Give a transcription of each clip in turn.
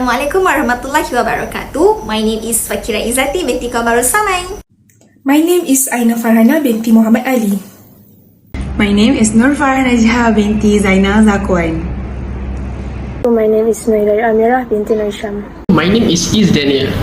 Assalamualaikum warahmatullahi wabarakatuh. My name is FAKHIRA IZZATI binti KAMARULSAMAN. My name is Aina Farhana binti Muhammad Ali. My name is NORFARAH NAJIHAH binti ZAINAL ZAKUAN. My name is AMIRAH binti NURHIDAYU. My name is DANIAL.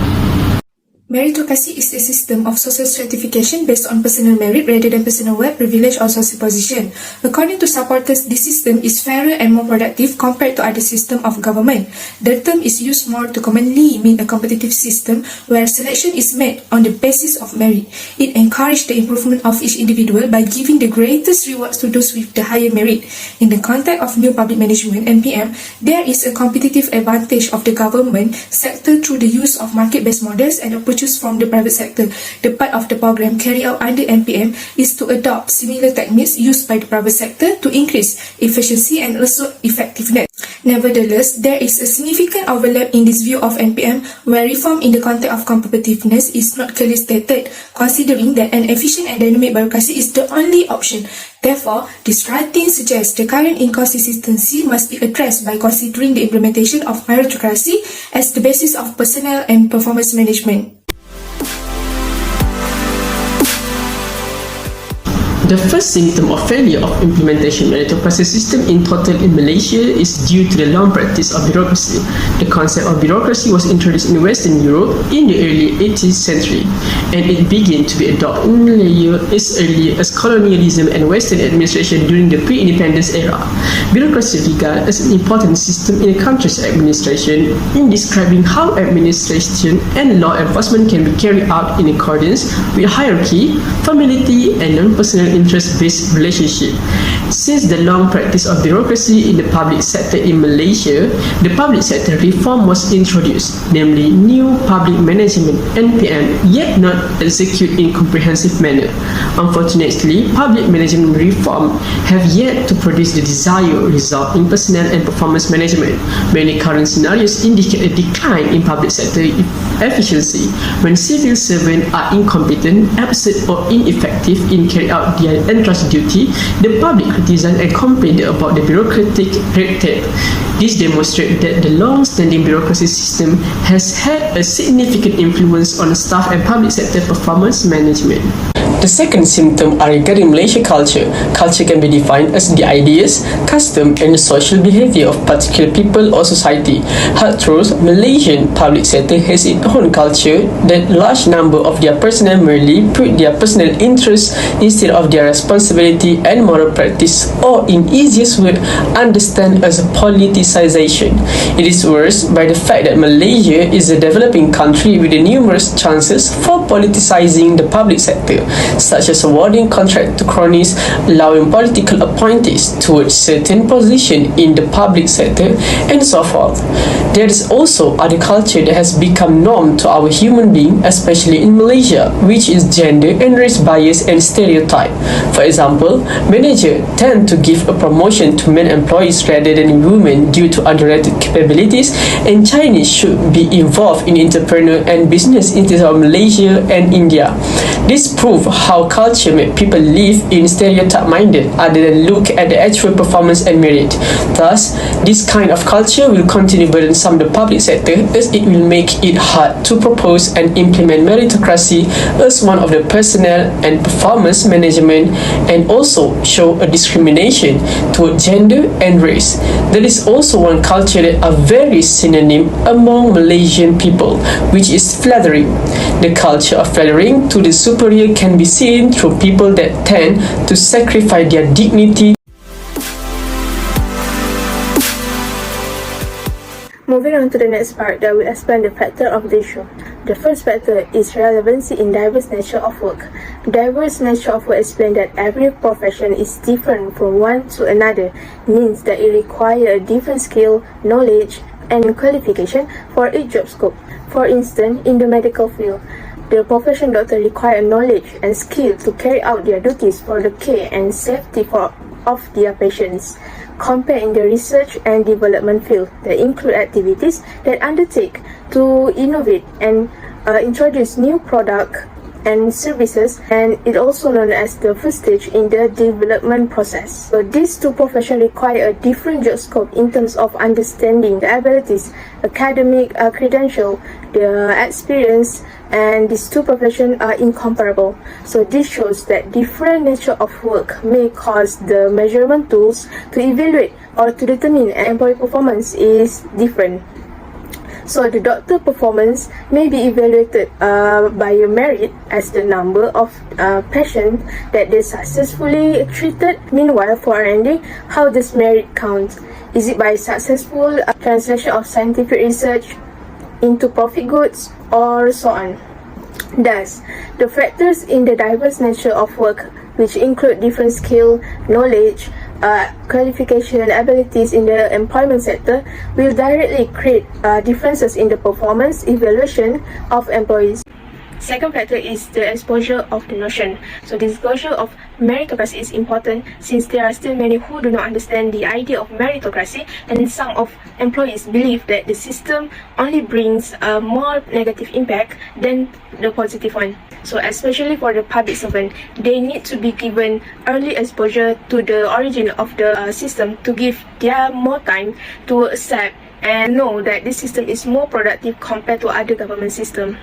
Meritocracy is a system of social stratification based on personal merit rather than personal wealth, privilege or social position. According to supporters, this system is fairer and more productive compared to other systems of government. The term is used more to commonly mean a competitive system where selection is made on the basis of merit. It encourages the improvement of each individual by giving the greatest rewards to those with the higher merit. In the context of new public management (NPM), there is a competitive advantage of the government sector through the use of market-based models and approaches from the private sector. The part of the program carried out under NPM is to adopt similar techniques used by the private sector to increase efficiency and also effectiveness. Nevertheless, there is a significant overlap in this view of NPM where reform in the context of competitiveness is not clearly stated, considering that an efficient and dynamic bureaucracy is the only option. Therefore, this writing suggests the current inconsistency must be addressed by considering the implementation of meritocracy as the basis of personnel and performance management. The first symptom of failure of implementation meritocracy system in total in Malaysia is due to the long practice of bureaucracy. The concept of bureaucracy was introduced in Western Europe in the early 18th century, and it began to be adopted in Malaysia as early as colonialism and Western administration during the pre-independence era. Bureaucracy regarded as an important system in a country's administration in describing how administration and law enforcement can be carried out in accordance with hierarchy, familiarity, and non-personal interest-based relationship. Since the long practice of bureaucracy in the public sector in Malaysia, the public sector reform was introduced, namely New Public Management (NPM), yet not executed in comprehensive manner. Unfortunately, public management reform have yet to produce the desired result in personnel and performance management. Many current scenarios indicate a decline in public sector efficiency when civil servants are incompetent, absent or ineffective in carrying out their entrust duty. The public criticize and complain about the bureaucratic red tape. This demonstrates that the long-standing bureaucracy system has had a significant influence on staff and public sector performance management. The second symptom are regarding Malaysia culture. Culture can be defined as the ideas, custom and social behavior of particular people or society. Hard truth, Malaysian public sector has its own culture that large number of their personnel merely put their personal interests instead of their responsibility and moral practice, or in easiest word, understand as a politicization. It is worse by the fact that Malaysia is a developing country with numerous chances for politicizing the public sector, such as awarding contract to cronies, allowing political appointees towards certain position in the public sector, and so forth. There is also other culture that has become norm to our human being, especially in Malaysia, which is gender and race bias and stereotype. For example, managers tend to give a promotion to men employees rather than women due to underrated capabilities, and Chinese should be involved in entrepreneur and business instead of Malaysia and India. This proves how culture make people live in stereotype-minded other than look at the actual performance and merit. Thus, this kind of culture will continue burden some of the public sector as it will make it hard to propose and implement meritocracy as one of the personnel and performance management, and also show a discrimination toward gender and race. There is also one culture that are very synonym among Malaysian people, which is flattering. The culture of flattering to the superior can be seen through people that tend to sacrifice their dignity. Moving on to the next part that will explain the factor of the issue. The first factor is relevancy in diverse nature of work. Diverse nature of work explains that every profession is different from one to another, means that it requires a different skill, knowledge, and qualification for each job scope. For instance, in the medical field, the profession doctor require knowledge and skill to carry out their duties for the care and safety of their patients. Compare in the research and development field that include activities that undertake to innovate and introduce new product and services, and it also known as the first stage in the development process. So these two professions require a different job scope in terms of understanding the abilities, academic credential, the experience, and these two professions are incomparable. So this shows that different nature of work may cause the measurement tools to evaluate or to determine an employee performance is different. So the doctor performance may be evaluated by a merit as the number of patients that they successfully treated. Meanwhile, for R&D, how does merit count? Is it by successful translation of scientific research into profit goods, or so on? Thus, the factors in the diverse nature of work, which include different skill, knowledge, qualification, abilities in the employment sector, will directly create differences in the performance evaluation of employees. Second factor is the exposure of the notion. So the exposure of meritocracy is important since there are still many who do not understand the idea of meritocracy, and some of employees believe that the system only brings a more negative impact than the positive one. So especially for the public servant, they need to be given early exposure to the origin of the system to give their more time to accept and know that this system is more productive compared to other government system.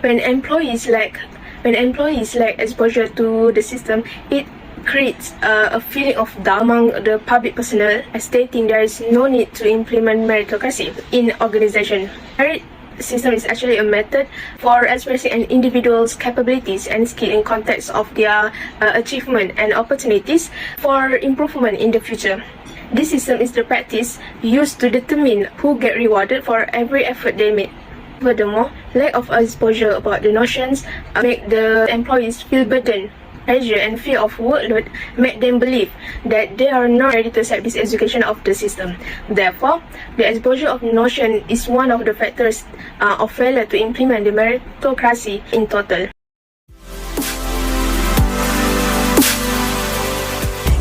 When employees lack exposure to the system, it creates a feeling of doubt among the public personnel, stating there is no need to implement meritocracy in organization. Merit system is actually a method for expressing an individual's capabilities and skill in context of their achievement and opportunities for improvement in the future. This system is the practice used to determine who get rewarded for every effort they made. Furthermore, lack of exposure about the notions make the employees feel burdened, pressure, and fear of workload make them believe that they are not ready to accept this education of the system. Therefore, the exposure of notion is one of the factors of failure to implement the meritocracy in total.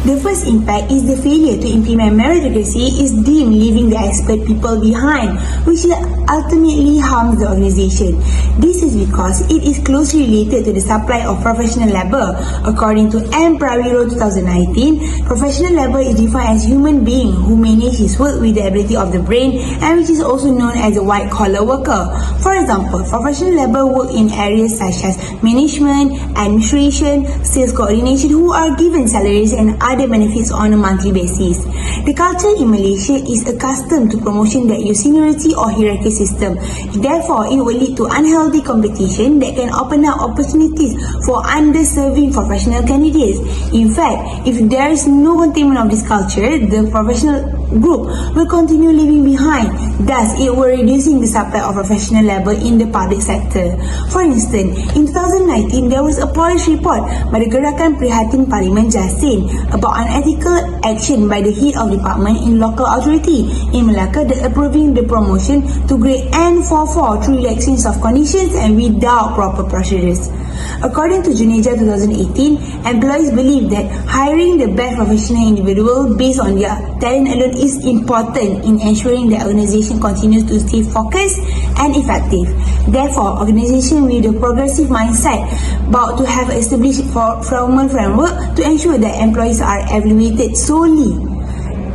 The first impact is the failure to implement meritocracy is deemed leaving the expert people behind, which ultimately harms the organization. This is because it is closely related to the supply of professional labour. According to M. Prawiro 2019, professional labour is defined as human being who manage his work with the ability of the brain, and which is also known as a white-collar worker. For example, professional labour work in areas such as management, administration, sales coordination, who are given salaries and other benefits on a monthly basis. The culture in Malaysia is accustomed to promotion that use seniority or hierarchy system. Therefore, it will lead to unhealthy competition that can open up opportunities for underserving professional candidates. In fact, if there is no containment of this culture, the professional group will continue leaving behind. Thus, it will reducing the supply of professional labour in the public sector. For instance, in 2019, there was a policy report by the Gerakan Prihatin Parlimen Jasin about unethical action by the head of department in local authority in Melaka that approving the promotion to grade N44 through relaxation of conditions and without proper procedures. According to Juneja 2018, employees believe that hiring the best professional individual based on their talent alone is important in ensuring the organization continues to stay focused and effective. Therefore, organization with a progressive mindset about to have established formal framework to ensure that employees are evaluated solely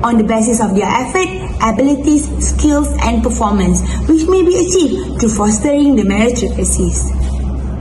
on the basis of their effort, abilities, skills, and performance, which may be achieved through fostering the meritocracies.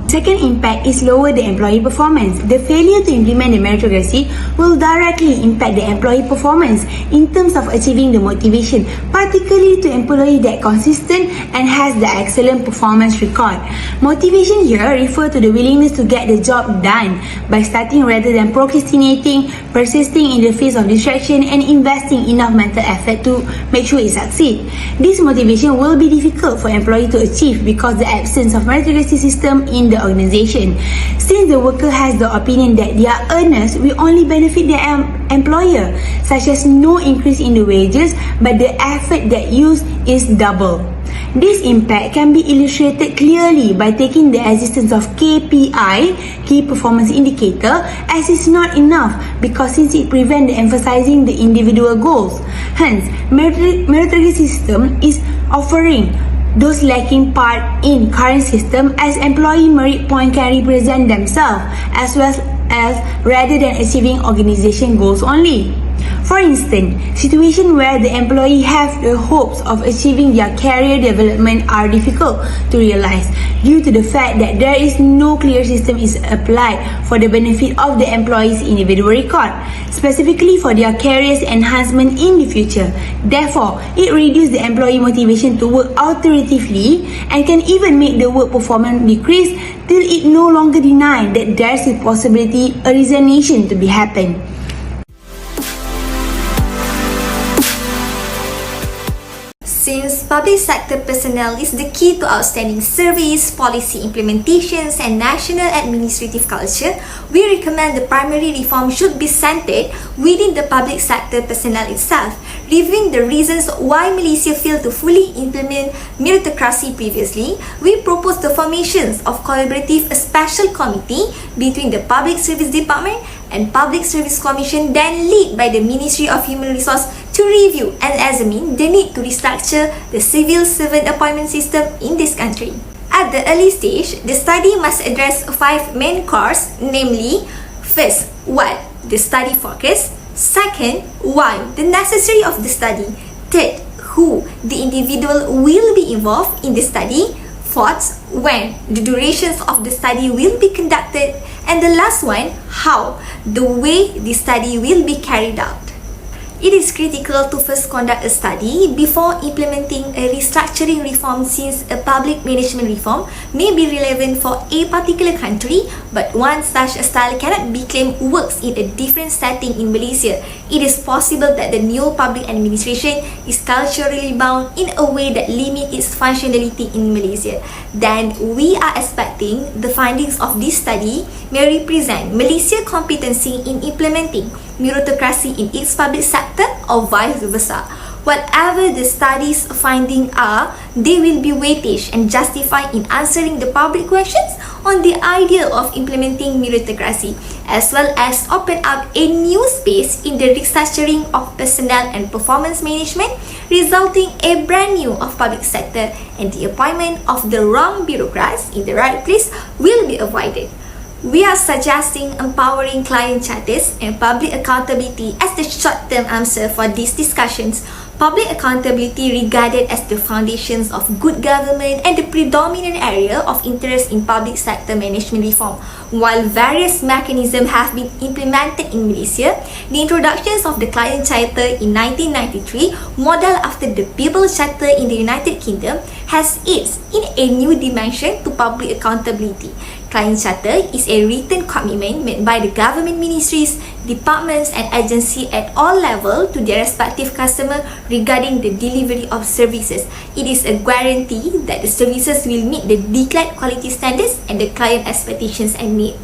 Second impact is lower the employee performance. The failure to implement the meritocracy will directly impact the employee performance in terms of achieving the motivation, particularly to employee that consistent and has the excellent performance record. Motivation here refer to the willingness to get the job done by starting rather than procrastinating, persisting in the face of distraction, and investing enough mental effort to make sure it succeeds. This motivation will be difficult for employee to achieve because the absence of meritocracy system in the organization. Since the worker has the opinion that their earners will only benefit their employer, such as no increase in the wages, but the effort that used is double. This impact can be illustrated clearly by taking the existence of KPI, Key Performance Indicator, as is not enough because since it prevents emphasizing the individual goals. Hence, meritocracy system is offering those lacking part in current system as employee merit point can represent themselves as well as rather than achieving organization goals only. For instance, situations where the employee have the hopes of achieving their career development are difficult to realize due to the fact that there is no clear system is applied for the benefit of the employee's individual record, specifically for their career's enhancement in the future. Therefore, it reduces the employee motivation to work alternatively and can even make the work performance decrease till it no longer denies that there is a possibility a resignation to be happen. Since public sector personnel is the key to outstanding service, policy implementations, and national administrative culture, we recommend the primary reform should be centered within the public sector personnel itself, reviewing the reasons why Malaysia failed to fully implement meritocracy previously. We propose the formations of collaborative special committee between the Public Service Department and Public Service Commission, then led by the Ministry of Human Resources, to review and examine the need to restructure the civil servant appointment system in this country. At the early stage, the study must address 5 main cores, namely, first, what? The study focus. Second, why? The necessity of the study. Third, who? The individual will be involved in the study. Fourth, when? The durations of the study will be conducted. And the last one, how? The way the study will be carried out. It is critical to first conduct a study before implementing a restructuring reform, since a public management reform may be relevant for a particular country, but one such a style cannot be claimed works in a different setting in Malaysia. It is possible that the new public administration is culturally bound in a way that limits its functionality in Malaysia. Then we are expecting the findings of this study may represent Malaysia's competency in implementing meritocracy in its public sector or vice versa. Whatever the study's findings are, they will be weightage and justified in answering the public questions on the idea of implementing meritocracy, as well as open up a new space in the restructuring of personnel and performance management, resulting a brand new of public sector, and the appointment of the wrong bureaucrats in the right place will be avoided. We are suggesting empowering client charters and public accountability as the short-term answer for these discussions. Public accountability regarded as the foundations of good government and the predominant area of interest in public sector management reform. While various mechanisms have been implemented in Malaysia, the introductions of the client charter in 1993, modelled after the People's Charter in the United Kingdom, has aids in a new dimension to public accountability. Client charter is a written commitment made by the government ministries, departments and agencies at all levels to their respective customer regarding the delivery of services. It is a guarantee that the services will meet the declared quality standards and the client expectations and needs.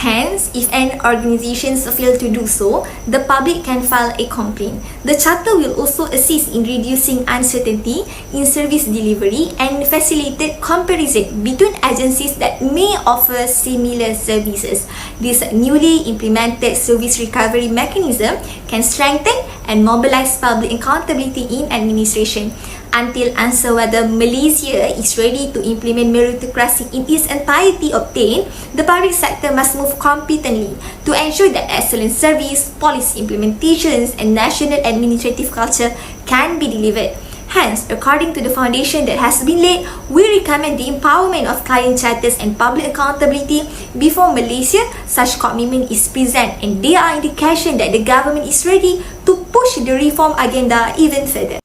Hence, if an organization fails to do so, the public can file a complaint. The charter will also assist in reducing uncertainty in service delivery and facilitate comparison between agencies that may offer similar services. This newly implemented service recovery mechanism can strengthen and mobilize public accountability in administration. Until answer whether Malaysia is ready to implement meritocracy in its entirety obtained, the public sector must move competently to ensure that excellent service, policy implementations and national administrative culture can be delivered. Hence, according to the foundation that has been laid, we recommend the empowerment of client charters and public accountability before Malaysia. Such commitment is present and they are indication that the government is ready to push the reform agenda even further.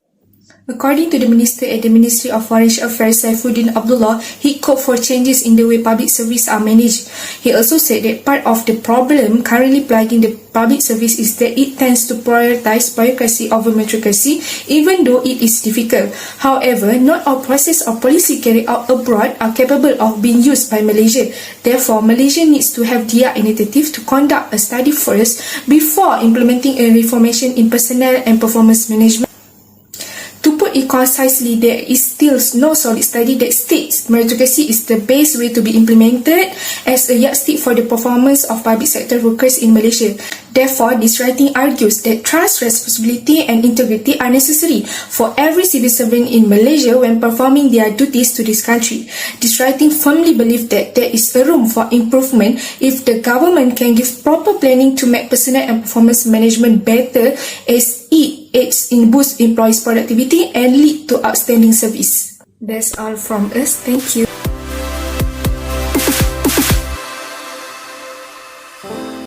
According to the Minister at the Ministry of Foreign Affairs, Saifuddin Abdullah, he called for changes in the way public service are managed. He also said that part of the problem currently plaguing the public service is that it tends to prioritize bureaucracy over meritocracy, even though it is difficult. However, not all process or policy carried out abroad are capable of being used by Malaysia. Therefore, Malaysia needs to have their initiative to conduct a study first before implementing a reformation in personnel and performance management. To put it concisely, there is still no solid study that states meritocracy is the best way to be implemented as a yardstick for the performance of public sector workers in Malaysia. Therefore, this writing argues that trust, responsibility and integrity are necessary for every civil servant in Malaysia when performing their duties to this country. This writing firmly believes that there is a room for improvement if the government can give proper planning to make personnel and performance management better, as it aids in boost employees' productivity and lead to outstanding service. That's all from us. Thank you.